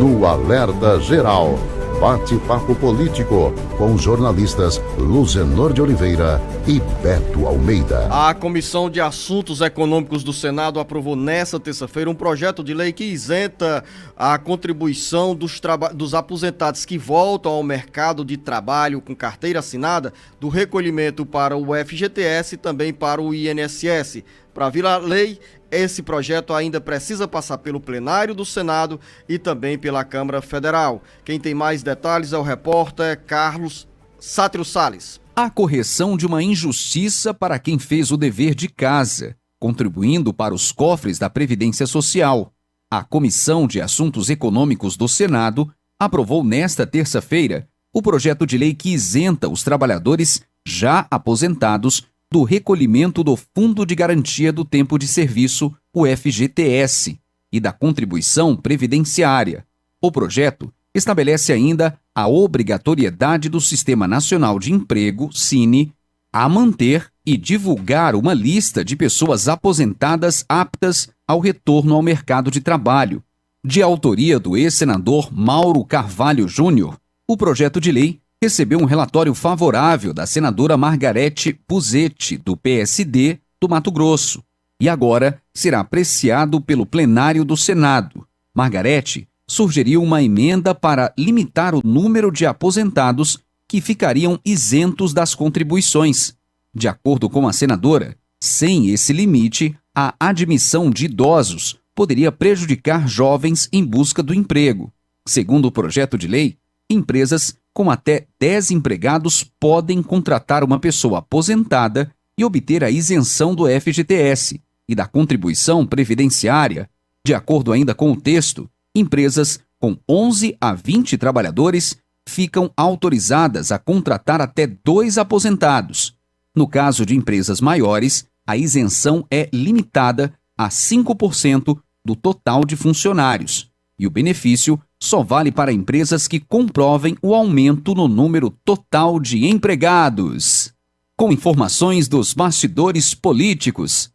no Alerta Geral. Bate-papo político com os jornalistas Luzenor de Oliveira e Beto Almeida. A Comissão de Assuntos Econômicos do Senado aprovou nesta terça-feira um projeto de lei que isenta a contribuição dos aposentados que voltam ao mercado de trabalho com carteira assinada do recolhimento para o FGTS e também para o INSS. Para virar lei, esse projeto ainda precisa passar pelo plenário do Senado e também pela Câmara Federal. Quem tem mais detalhes é o repórter Carlos Sátiro Salles. A correção de uma injustiça para quem fez o dever de casa, contribuindo para os cofres da Previdência Social. A Comissão de Assuntos Econômicos do Senado aprovou nesta terça-feira o projeto de lei que isenta os trabalhadores já aposentados do recolhimento do Fundo de Garantia do Tempo de Serviço, o FGTS, e da contribuição previdenciária. O projeto estabelece ainda a obrigatoriedade do Sistema Nacional de Emprego, SINE, a manter e divulgar uma lista de pessoas aposentadas aptas ao retorno ao mercado de trabalho. De autoria do ex-senador Mauro Carvalho Júnior, o projeto de lei recebeu um relatório favorável da senadora Margarete Puzzetti, do PSD do Mato Grosso, e agora será apreciado pelo plenário do Senado. Margarete sugeriu uma emenda para limitar o número de aposentados que ficariam isentos das contribuições. De acordo com a senadora, sem esse limite, a admissão de idosos poderia prejudicar jovens em busca do emprego. Segundo o projeto de lei, empresas com até 10 empregados podem contratar uma pessoa aposentada e obter a isenção do FGTS e da contribuição previdenciária. De acordo ainda com o texto, empresas com 11 a 20 trabalhadores ficam autorizadas a contratar até 2 aposentados. No caso de empresas maiores, a isenção é limitada a 5% do total de funcionários, e o benefício só vale para empresas que comprovem o aumento no número total de empregados. Com informações dos bastidores políticos,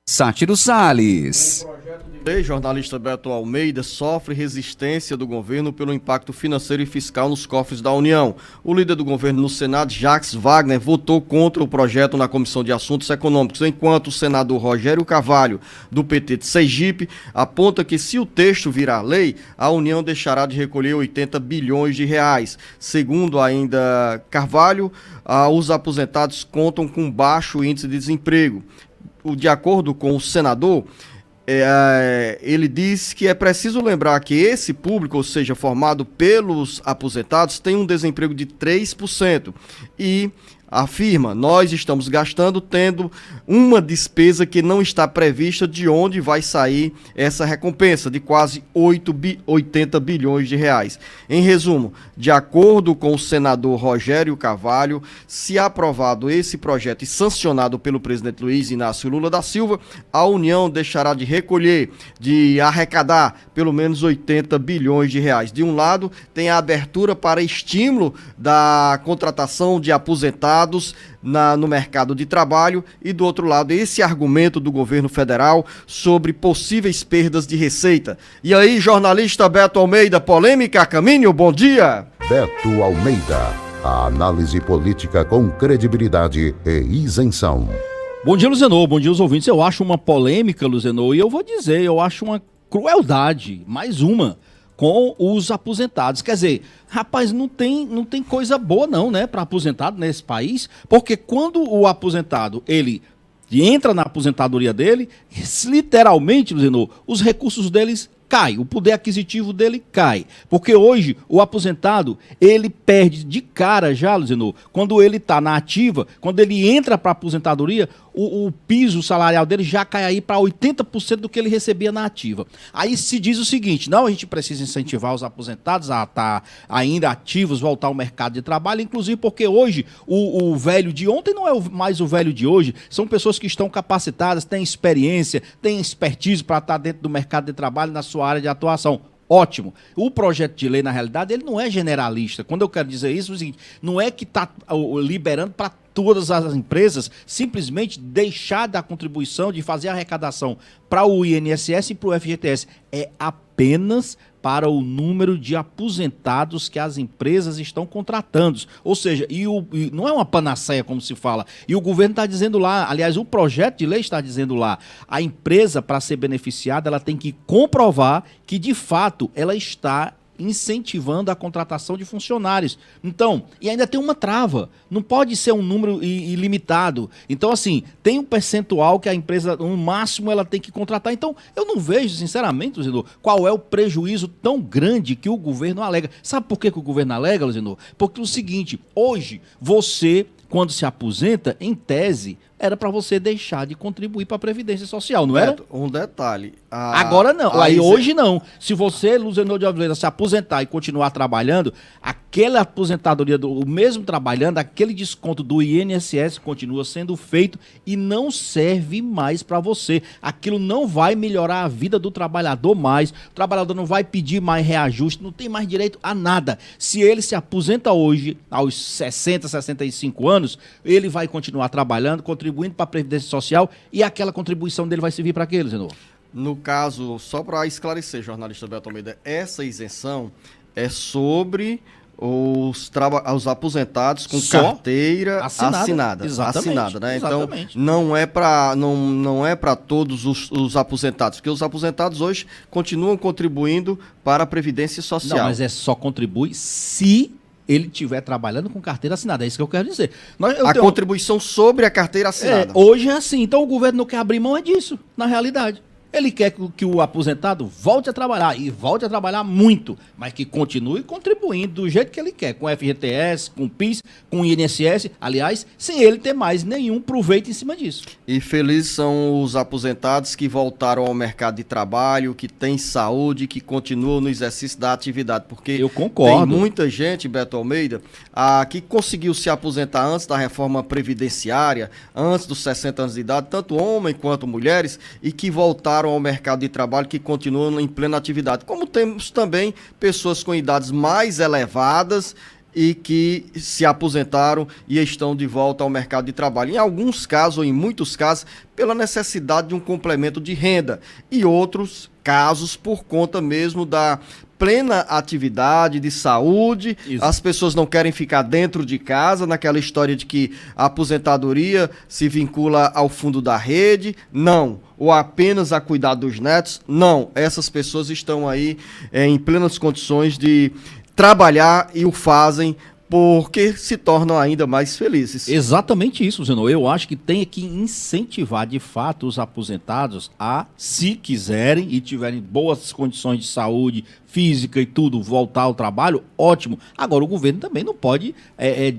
Sátiro Salles. O jornalista Beto Almeida sofre resistência do governo pelo impacto financeiro e fiscal nos cofres da União. O líder do governo no Senado, Jacques Wagner, votou contra o projeto na Comissão de Assuntos Econômicos, enquanto o senador Rogério Carvalho, do PT de Sergipe, aponta que se o texto virar lei, a União deixará de recolher 80 bilhões de reais. Segundo ainda Carvalho, os aposentados contam com baixo índice de desemprego. De acordo com o senador, ele diz que é preciso lembrar que esse público, ou seja, formado pelos aposentados, tem um desemprego de 3% e afirma: nós estamos gastando tendo uma despesa que não está prevista, de onde vai sair essa recompensa de quase 80 bilhões de reais. Em resumo, de acordo com o senador Rogério Carvalho, se aprovado esse projeto e sancionado pelo presidente Luiz Inácio Lula da Silva, a União deixará de recolher, de arrecadar pelo menos 80 bilhões de reais. De um lado, tem a abertura para estímulo da contratação de aposentados no mercado de trabalho, e do outro lado esse argumento do governo federal sobre possíveis perdas de receita. E aí, jornalista Beto Almeida, polêmica a caminho? Bom dia! Beto Almeida, a análise política com credibilidade e isenção. Bom dia, Luzenor, bom dia aos ouvintes. Eu acho uma polêmica, Luzenor, e eu vou dizer, eu acho uma crueldade, mais uma, com os aposentados. Quer dizer, rapaz, não tem coisa boa não, né, para aposentado nesse país, porque quando o aposentado, ele entra na aposentadoria dele, literalmente, Luzenor, os recursos deles cai, o poder aquisitivo dele cai. Porque hoje o aposentado, ele perde de cara já, Luzenor, quando ele está na ativa, quando ele entra para a aposentadoria, o piso salarial dele já cai aí para 80% do que ele recebia na ativa. Aí se diz o seguinte: não, a gente precisa incentivar os aposentados a estar ainda ativos, voltar ao mercado de trabalho, inclusive porque hoje o velho de ontem não é mais o velho de hoje, são pessoas que estão capacitadas, têm experiência, têm expertise para estar dentro do mercado de trabalho na sua área de atuação. Ótimo. O projeto de lei, na realidade, ele não é generalista. Quando eu quero dizer isso, é o seguinte: não é que está liberando para todas as empresas simplesmente deixar da contribuição de fazer a arrecadação para o INSS e para o FGTS. É apenas para o número de aposentados que as empresas estão contratando. Ou seja, e não é uma panaceia, como se fala. E o governo está dizendo lá, aliás, o projeto de lei está dizendo lá, a empresa, para ser beneficiada, ela tem que comprovar que, de fato, ela está incentivando a contratação de funcionários. Então, e ainda tem uma trava, não pode ser um número ilimitado. Então, assim, tem um percentual que a empresa, no máximo, ela tem que contratar. Então, eu não vejo, sinceramente, Luzinor, qual é o prejuízo tão grande que o governo alega. Sabe por que o governo alega, Luzinor? Porque é o seguinte, hoje, você, quando se aposenta, em tese, era para você deixar de contribuir para a Previdência Social, não era? Um detalhe. Agora não. Aí hoje não. Se você, Luzenor de Oliveira, se aposentar e continuar trabalhando, aquela aposentadoria do mesmo trabalhando, aquele desconto do INSS continua sendo feito e não serve mais para você. Aquilo não vai melhorar a vida do trabalhador mais. O trabalhador não vai pedir mais reajuste, não tem mais direito a nada. Se ele se aposenta hoje, aos 60, 65 anos, ele vai continuar trabalhando, contribuindo para a Previdência Social e aquela contribuição dele vai servir para quê, Luzenor? No caso, só para esclarecer, jornalista Beto Almeida, essa isenção é sobre os aposentados com carteira assinada. Assinada, né? Exatamente. Então, não é para todos os aposentados, porque os aposentados hoje continuam contribuindo para a Previdência Social. Não, mas só contribui se ele estiver trabalhando com carteira assinada. É isso que eu quero dizer. Contribuição sobre a carteira assinada. Hoje é assim. Então o governo não quer abrir mão disso, na realidade. Ele quer que o aposentado volte a trabalhar, e volte a trabalhar muito, mas que continue contribuindo do jeito que ele quer, com FGTS, com PIS, com INSS, aliás, sem ele ter mais nenhum proveito em cima disso. E felizes são os aposentados que voltaram ao mercado de trabalho, que têm saúde, que continuam no exercício da atividade, porque eu concordo. Tem muita gente, Beto Almeida, que conseguiu se aposentar antes da reforma previdenciária, antes dos 60 anos de idade, tanto homens quanto mulheres, e que voltaram ao mercado de trabalho, que continuam em plena atividade. Como temos também pessoas com idades mais elevadas e que se aposentaram e estão de volta ao mercado de trabalho. Em alguns casos, ou em muitos casos, pela necessidade de um complemento de renda. E outros casos por conta mesmo da plena atividade de saúde. Isso. As pessoas não querem ficar dentro de casa, naquela história de que a aposentadoria se vincula ao fundo da rede. Não. Ou apenas a cuidar dos netos. Não. Essas pessoas estão aí em plenas condições de trabalhar e o fazem porque se tornam ainda mais felizes. Exatamente isso, Zenô. Eu acho que tem que incentivar, de fato, os aposentados a, se quiserem e tiverem boas condições de saúde, física e tudo, voltar ao trabalho, ótimo. Agora, o governo também não pode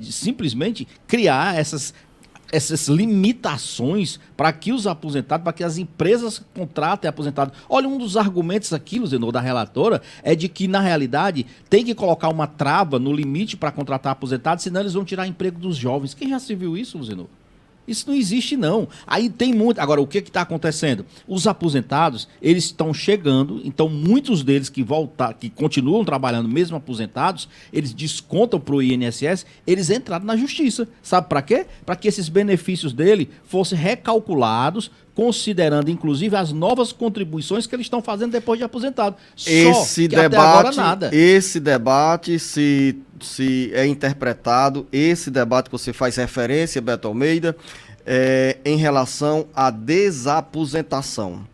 simplesmente criar essas limitações para que os aposentados, para que as empresas contratem aposentados. Olha, um dos argumentos aqui, Luzenor, da relatora, é de que, na realidade, tem que colocar uma trava no limite para contratar aposentados, senão eles vão tirar emprego dos jovens. Quem já se viu isso, Luzenor? Isso não existe, não. Aí tem muito... Agora, o que está acontecendo? Os aposentados, eles estão chegando, então muitos deles que continuam trabalhando mesmo aposentados, eles descontam para o INSS, eles entraram na justiça. Sabe para quê? Para que esses benefícios dele fossem recalculados, considerando, inclusive, as novas contribuições que eles estão fazendo depois de aposentado. Até agora nada. Esse debate, se é interpretado, esse debate que você faz referência, Beto Almeida, em relação à desaposentação.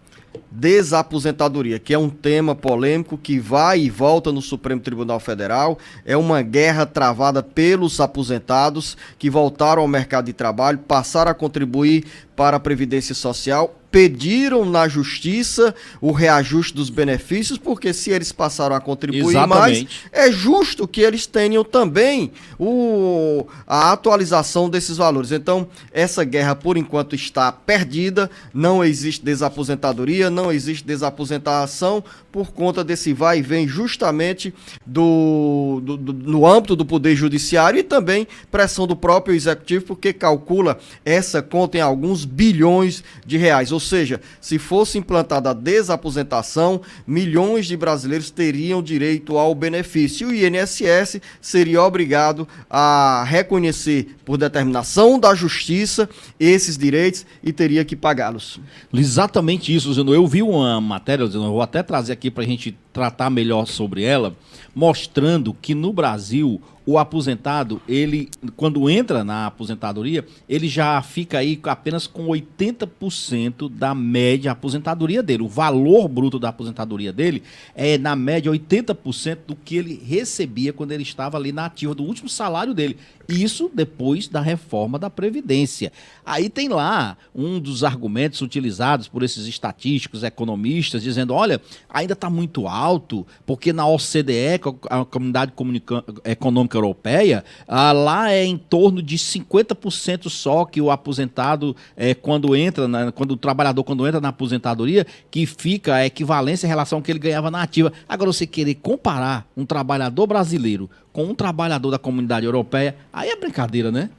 Desaposentadoria, que é um tema polêmico que vai e volta no Supremo Tribunal Federal, é uma guerra travada pelos aposentados que voltaram ao mercado de trabalho, passaram a contribuir para a Previdência Social, pediram na Justiça o reajuste dos benefícios, porque se eles passaram a contribuir mais, é justo que eles tenham também a atualização desses valores. Então, essa guerra, por enquanto, está perdida, não existe desaposentadoria, não existe desaposentação, por conta desse vai e vem justamente no âmbito do Poder Judiciário e também pressão do próprio Executivo, porque calcula essa conta em alguns bilhões de reais. Ou seja, se fosse implantada a desaposentação, milhões de brasileiros teriam direito ao benefício. E o INSS seria obrigado a reconhecer, por determinação da Justiça, esses direitos e teria que pagá-los. Exatamente isso, Zeno. Eu vi uma matéria, Zeno, eu vou até trazer aqui para a gente tratar melhor sobre ela, mostrando que no Brasil o aposentado, ele, quando entra na aposentadoria, ele já fica aí apenas com 80% da média aposentadoria dele. O valor bruto da aposentadoria dele é, na média, 80% do que ele recebia quando ele estava ali na ativa, do último salário dele. Isso depois da reforma da Previdência. Aí tem lá um dos argumentos utilizados por esses estatísticos, economistas, dizendo, olha, ainda está muito alto, porque na OCDE, a Comunidade Econômica Europeia, lá é em torno de 50% só que o aposentado, quando o trabalhador quando entra na aposentadoria, que fica a equivalência em relação ao que ele ganhava na ativa. Agora, você querer comparar um trabalhador brasileiro com um trabalhador da Comunidade Europeia, aí é brincadeira, né?